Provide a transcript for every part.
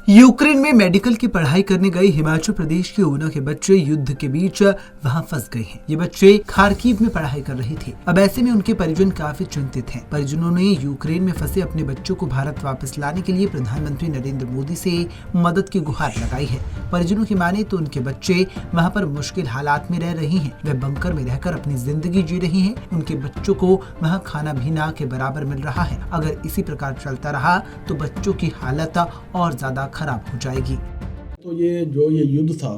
Ukraine में medical की पढ़ाई करने गए हिमाचल प्रदेश के ऊना के बच्चे युद्ध के बीच वहां फंस गए हैं। ये बच्चे खारकीव में पढ़ाई कर रहे थे। अब ऐसे में उनके परिजन काफी चिंतित हैं। परिजनों ने यूक्रेन में फंसे अपने बच्चों को भारत वापस लाने के लिए प्रधानमंत्री नरेंद्र मोदी से मदद की गुहार लगाई है। परिजनों की माने तो उनके बच्चे वहाँ पर मुश्किल हालात में रह रहे हैं। वे बंकर में रहकर अपनी जिंदगी जी रही है। उनके बच्चों को वहाँ खाना भी ना के बराबर मिल रहा है। अगर इसी प्रकार चलता रहा तो बच्चों की हालत और ज्यादा खराब हो जाएगी। तो ये युद्ध था,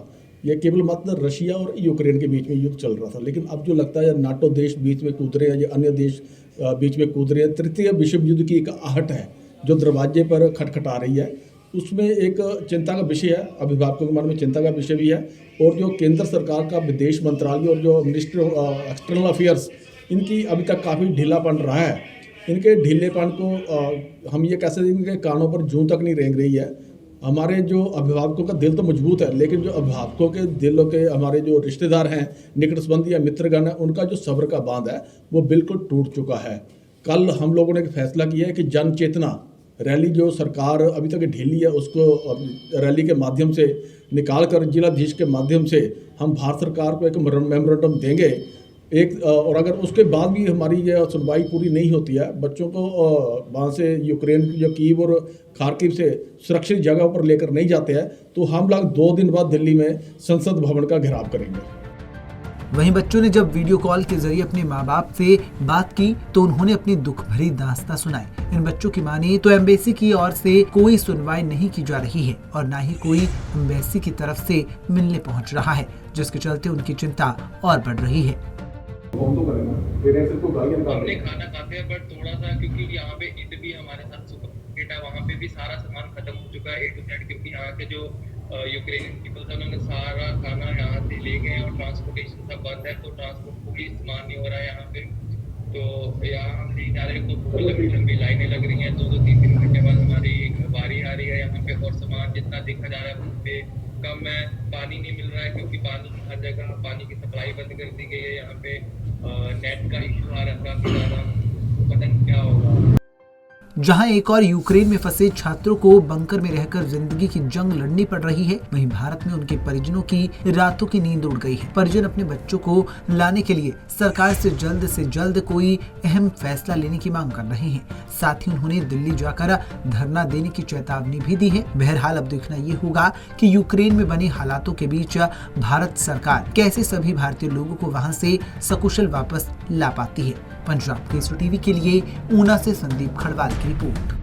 ये केवल मात्र रशिया और यूक्रेन के बीच में युद्ध चल रहा था, लेकिन अब जो लगता है नाटो देश बीच में कूद रहे हैं, ये अन्य देश बीच में कूद रहे हैं। तृतीय विश्व युद्ध की एक आहट है जो दरवाजे पर खटखटा रही है। उसमें एक चिंता का विषय है, अभिभावकों के मन में चिंता का विषय भी है। और जो केंद्र सरकार का विदेश मंत्रालय और जो मिनिस्ट्री ऑफ एक्सटर्नल अफेयर्स, इनकी अभी तक काफ़ी ढीलापन रहा है। इनके ढीलेपन को हम ये कह सकते हैं, इनके कानों पर जूं तक नहीं रेंग रही है। हमारे जो अभिभावकों का दिल तो मजबूत है, लेकिन जो अभिभावकों के दिलों के हमारे जो रिश्तेदार हैं, निकट संबंधी या मित्रगण हैं, उनका जो सब्र का बांध है वो बिल्कुल टूट चुका है। कल हम लोगों ने एक फैसला किया है कि जन चेतना रैली जो सरकार अभी तक ढीली है, उसको रैली के माध्यम से निकाल कर जिलाधीश के माध्यम से हम भारत सरकार को एक मेमोरेंडम देंगे। और अगर उसके बाद भी हमारी ये सुनवाई पूरी नहीं होती है, बच्चों को वहाँ से यूक्रेन जो कीव और खारकीव से सुरक्षित जगह पर लेकर नहीं जाते हैं, तो हम लोग 2 दिन बाद दिल्ली में संसद भवन का घेराव करेंगे। वहीं बच्चों ने जब वीडियो कॉल के जरिए अपने माँ बाप से बात की तो उन्होंने अपनी दुख भरी दास्तां सुनाई। इन बच्चों की माने तो एम्बेसी की ओर से कोई सुनवाई नहीं की जा रही है और न ही कोई एम्बेसी की तरफ से मिलने पहुँच रहा है, जिसके चलते उनकी चिंता और बढ़ रही है। हमने खाना खाते हैं, बट थोड़ा सा क्योंकि यहाँ पे ईद भी हमारे साथ सुपरमार्केट है, वहाँ पे भी सारा सामान खत्म हो चुका है A to Z, क्योंकि यहाँ के जो यूक्रेनियन पीपल थे उन्होंने सारा खाना यहाँ से ले गए और ट्रांसपोर्टेशन सब बंद है, तो ट्रांसपोर्ट कोई सामान नहीं हो रहा है यहाँ पे। तो यहाँ हम नहीं जा रहे, तो बहुत लंबी लाइनें लग रही हैं। 2-3 घंटे बाद हमारी बारी आ रही है यहाँ पे, और सामान जितना देखा जा रहा है उस पे कम है। पानी नहीं मिल रहा है क्योंकि पानी हर जगह पानी की सप्लाई बंद कर दी गई है। यहाँ पे नेट का इशू आ रहा है काफी ज्यादा, तो पता नहीं क्या होगा। जहां एक और यूक्रेन में फंसे छात्रों को बंकर में रहकर जिंदगी की जंग लड़नी पड़ रही है, वहीं भारत में उनके परिजनों की रातों की नींद उड़ गई है। परिजन अपने बच्चों को लाने के लिए सरकार से जल्द कोई अहम फैसला लेने की मांग कर रहे हैं। साथ ही उन्होंने दिल्ली जाकर धरना देने की चेतावनी भी दी है। बहरहाल अब देखना ये होगा कि यूक्रेन में बने हालातों के बीच भारत सरकार कैसे सभी भारतीय लोगों को वहां से सकुशल वापस ला पाती है। पंजाब केसरी टीवी के लिए ऊना से संदीप खड़वाल की रिपोर्ट।